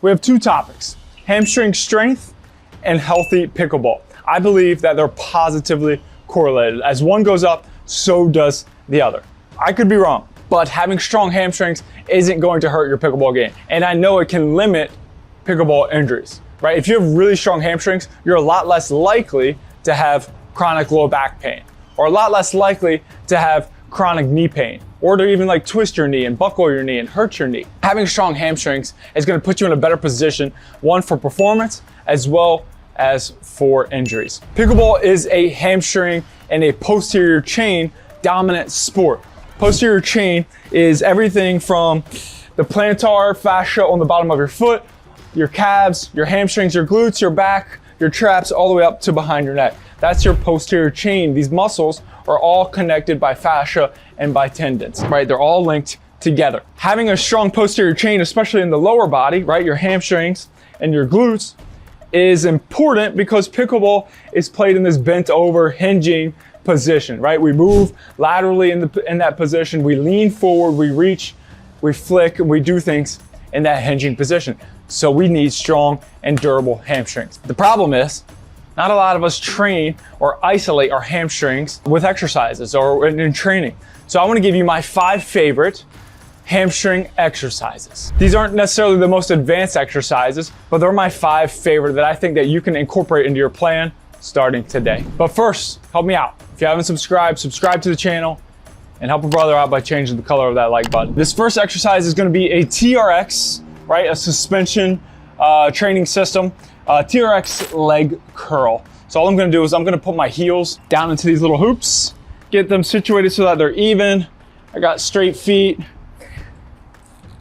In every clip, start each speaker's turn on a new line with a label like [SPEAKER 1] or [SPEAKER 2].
[SPEAKER 1] we have two topics: hamstring strength and healthy pickleball. I believe that they're positively correlated. As one goes up, so does the other. I could be wrong, but having strong hamstrings isn't going to hurt your pickleball game. And I know it can limit pickleball injuries, right? If you have really strong hamstrings, you're a lot less likely to have chronic low back pain, or a lot less likely to have chronic knee pain, or to even like twist your knee and buckle your knee and hurt your knee. Having strong hamstrings is going to put you in a better position, one, for performance as well as for injuries. Pickleball is a hamstring and a posterior chain dominant sport. Posterior chain is everything from the plantar fascia on the bottom of your foot, your calves, your hamstrings, your glutes, your back, your traps, all the way up to behind your neck. That's your posterior chain. These muscles are all connected by fascia and by tendons, right? They're all linked together. Having a strong posterior chain, especially in the lower body, right? Your hamstrings and your glutes, is important because pickleball is played in this bent over hinging position, right? We move laterally in that position. We lean forward, we reach, we flick, and we do things in that hinging position. So we need strong and durable hamstrings. The problem is, not a lot of us train or isolate our hamstrings with exercises or in training. So I want to give you my 5 favorite hamstring exercises. These aren't necessarily the most advanced exercises, but they're my 5 favorite that I think that you can incorporate into your plan starting today. But first, help me out. If you haven't subscribed, subscribe to the channel and help a brother out by changing the color of that like button. This first exercise is going to be a TRX, right? A suspension training system. TRX leg curl. So all I'm gonna do is I'm gonna put my heels down into these little hoops, get them situated so that they're even. I got straight feet.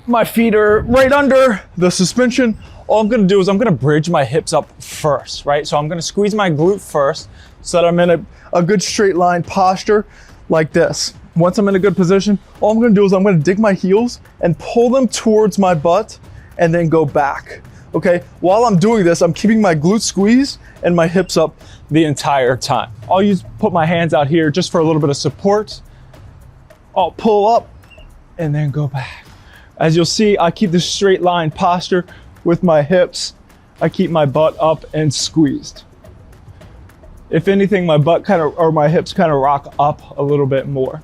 [SPEAKER 1] My feet are right under the suspension. All I'm gonna do is I'm gonna bridge my hips up first, right? So I'm gonna squeeze my glute first so that I'm in a good straight line posture like this. Once I'm in a good position, all I'm gonna do is I'm gonna dig my heels and pull them towards my butt and then go back. Okay, while I'm doing this, I'm keeping my glutes squeezed and my hips up the entire time. I'll put my hands out here just for a little bit of support. I'll pull up and then go back. As you'll see, I keep this straight line posture with my hips. I keep my butt up and squeezed. If anything, my hips kind of rock up a little bit more.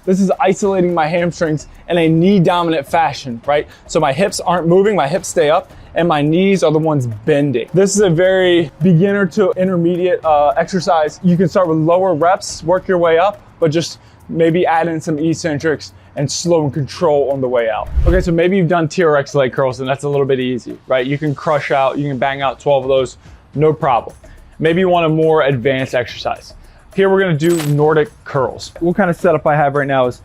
[SPEAKER 1] This is isolating my hamstrings in a knee dominant fashion, right? So my hips aren't moving, my hips stay up, and my knees are the ones bending. This is a very beginner to intermediate exercise. You can start with lower reps, work your way up, but just maybe add in some eccentrics and slow and control on the way out. Okay, so maybe you've done TRX leg curls and that's a little bit easy, right? You can bang out 12 of those, no problem. Maybe you want a more advanced exercise. Here we're gonna do Nordic curls. What kind of setup I have right now is,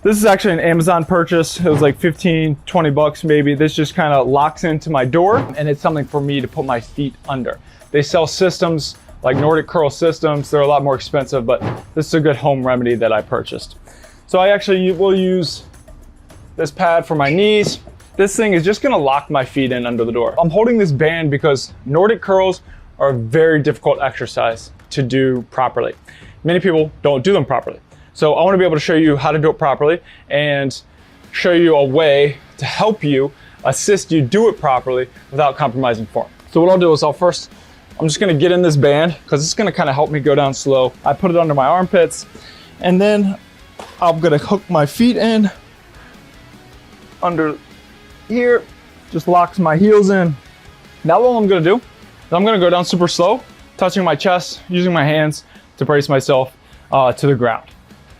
[SPEAKER 1] this is actually an Amazon purchase. It was like 15, 20 bucks maybe. This just kind of locks into my door and it's something for me to put my feet under. They sell systems like Nordic curl systems. They're a lot more expensive, but this is a good home remedy that I purchased. So I actually will use this pad for my knees. This thing is just gonna lock my feet in under the door. I'm holding this band because Nordic curls are a very difficult exercise to do properly. Many people don't do them properly. So I want to be able to show you how to do it properly and show you a way to help you, assist you do it properly without compromising form. So what I'll do is I'm just going to get in this band because it's going to kind of help me go down slow. I put it under my armpits and then I'm going to hook my feet in under here, just locks my heels in. Now what I'm going to do is I'm going to go down super slow, touching my chest, using my hands to brace myself to the ground.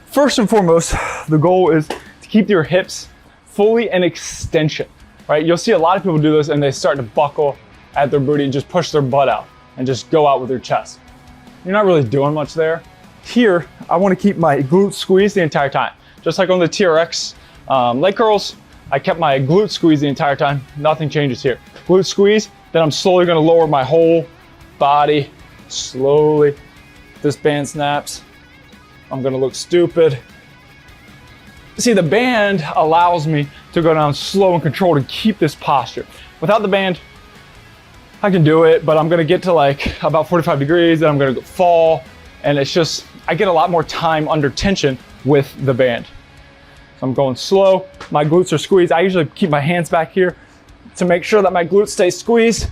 [SPEAKER 1] First and foremost, the goal is to keep your hips fully in extension, right? You'll see a lot of people do this and they start to buckle at their booty and just push their butt out and just go out with their chest. You're not really doing much there. Here, I want to keep my glutes squeezed the entire time. Just like on the TRX leg curls, I kept my glute squeezed the entire time. Nothing changes here. Glute squeeze, then I'm slowly going to lower my whole body slowly. This band snaps. I'm gonna look stupid. See, the band allows me to go down slow and controlled and keep this posture. Without the band, I can do it, but I'm gonna get to like about 45 degrees, then I'm gonna fall, and it's just, I get a lot more time under tension with the band. So I'm going slow, my glutes are squeezed. I usually keep my hands back here, to make sure that my glutes stay squeezed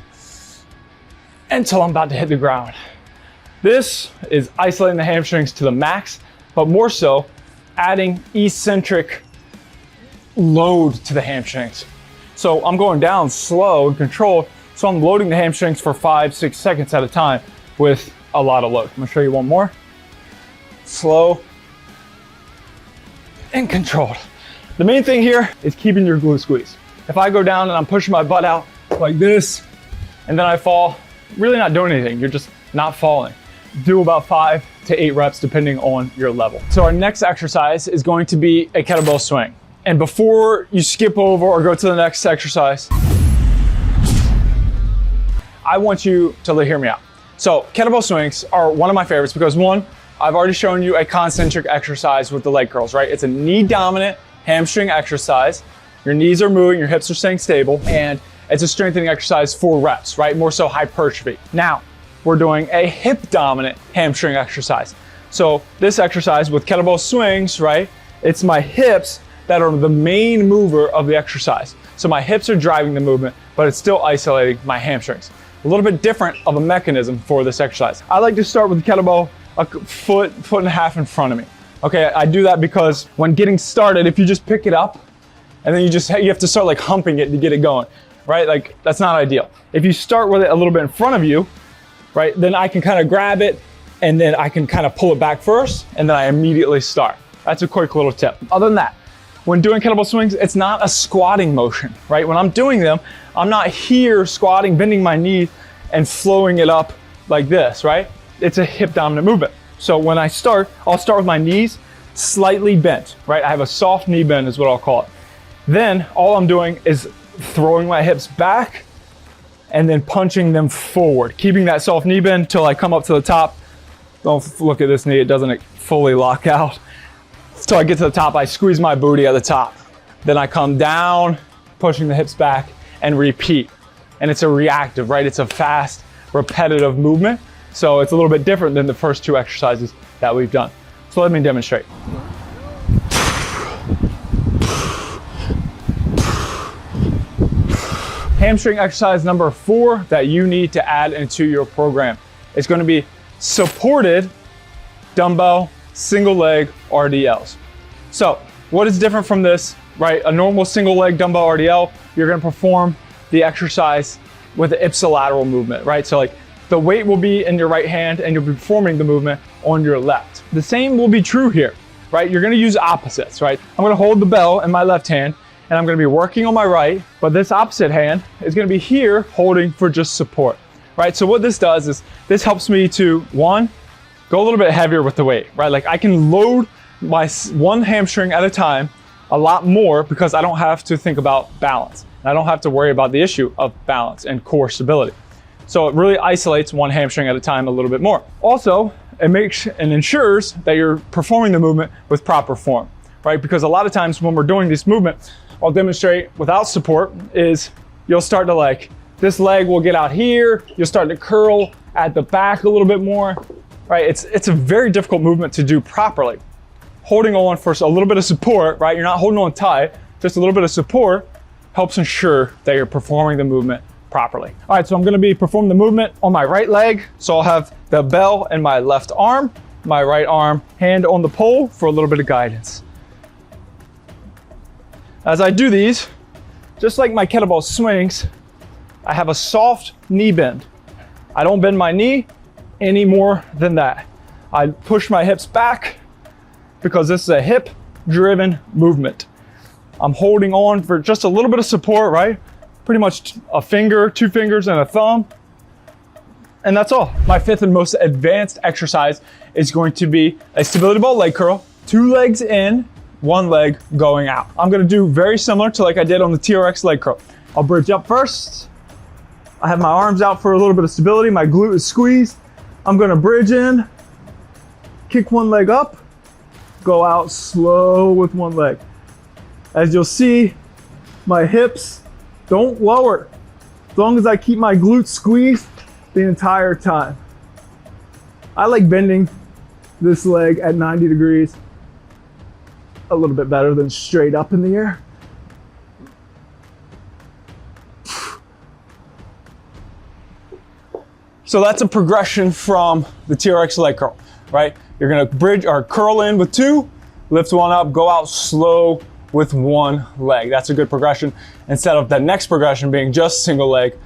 [SPEAKER 1] until I'm about to hit the ground. This is isolating the hamstrings to the max, but more so adding eccentric load to the hamstrings. So I'm going down slow and controlled, so I'm loading the hamstrings for 5-6 seconds at a time with a lot of load. I'm gonna show you one more. Slow and controlled. The main thing here is keeping your glute squeezed. If I go down and I'm pushing my butt out like this, and then I fall, really not doing anything. You're just not falling. Do about 5 to 8 reps depending on your level. So our next exercise is going to be a kettlebell swing. And before you skip over or go to the next exercise, I want you to hear me out. So kettlebell swings are one of my favorites because one, I've already shown you a concentric exercise with the leg curls, right? It's a knee dominant hamstring exercise. Your knees are moving, your hips are staying stable, and it's a strengthening exercise for reps, right? More so hypertrophy. Now, we're doing a hip dominant hamstring exercise. So this exercise with kettlebell swings, right? It's my hips that are the main mover of the exercise. So my hips are driving the movement, but it's still isolating my hamstrings. A little bit different of a mechanism for this exercise. I like to start with the kettlebell a foot and a half in front of me. Okay, I do that because when getting started, if you just pick it up and then you have to start like humping it to get it going, right? Like that's not ideal. If you start with it a little bit in front of you, right, then I can kind of grab it and then I can kind of pull it back first and then I immediately start. That's a quick little tip. Other than that, when doing kettlebell swings, it's not a squatting motion, right? When I'm doing them, I'm not here squatting, bending my knees and flowing it up like this, right? It's a hip dominant movement. So when I start, I'll start with my knees slightly bent, right? I have a soft knee bend is what I'll call it. Then all I'm doing is throwing my hips back and then punching them forward, keeping that soft knee bend till I come up to the top. Don't look at this knee, it doesn't fully lock out. So I get to the top, I squeeze my booty at the top. Then I come down, pushing the hips back and repeat. And it's a reactive, right? It's a fast, repetitive movement. So it's a little bit different than the first two exercises that we've done. So let me demonstrate. Hamstring exercise number 4 that you need to add into your program is going to be supported dumbbell single leg RDLs. So what is different from this, right? A normal single leg dumbbell RDL, you're going to perform the exercise with the ipsilateral movement, right? So like the weight will be in your right hand and you'll be performing the movement on your left. The same will be true here, right? You're going to use opposites, right? I'm going to hold the bell in my left hand and I'm going to be working on my right, but this opposite hand is going to be here holding for just support, right? So what this does is this helps me to, one, go a little bit heavier with the weight, right? Like I can load my one hamstring at a time a lot more because I don't have to think about balance. And I don't have to worry about the issue of balance and core stability. So it really isolates one hamstring at a time a little bit more. Also, it makes and ensures that you're performing the movement with proper form, right? Because a lot of times when we're doing this movement, I'll demonstrate without support is you'll start to like, this leg will get out here, you'll start to curl at the back a little bit more, right? It's a very difficult movement to do properly. Holding on for a little bit of support, right? You're not holding on tight, just a little bit of support helps ensure that you're performing the movement properly. All right, so I'm gonna be performing the movement on my right leg. So I'll have the bell in my left arm, my right arm, hand on the pole for a little bit of guidance. As I do these, just like my kettlebell swings, I have a soft knee bend. I don't bend my knee any more than that. I push my hips back because this is a hip-driven movement. I'm holding on for just a little bit of support, right? Pretty much a finger, 2 fingers, and a thumb. And that's all. My 5th and most advanced exercise is going to be a stability ball leg curl, 2 legs in, 1 leg going out. I'm gonna do very similar to like I did on the TRX leg curl. I'll bridge up first. I have my arms out for a little bit of stability. My glute is squeezed. I'm gonna bridge in, kick 1 leg up, go out slow with 1 leg. As you'll see, my hips don't lower as long as I keep my glutes squeezed the entire time. I like bending this leg at 90 degrees a little bit better than straight up in the air. So that's a progression from the TRX leg curl, right? You're gonna bridge or curl in with 2, lift 1 up, go out slow with 1 leg. That's a good progression instead of the next progression being just single leg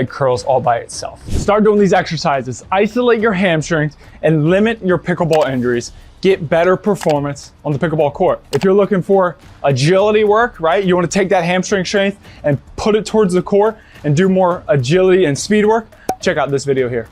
[SPEAKER 1] curls all by itself. Start doing these exercises. Isolate your hamstrings and limit your pickleball injuries. Get better performance on the pickleball court. If you're looking for agility work, right? You want to take that hamstring strength and put it towards the core and do more agility and speed work. Check out this video here.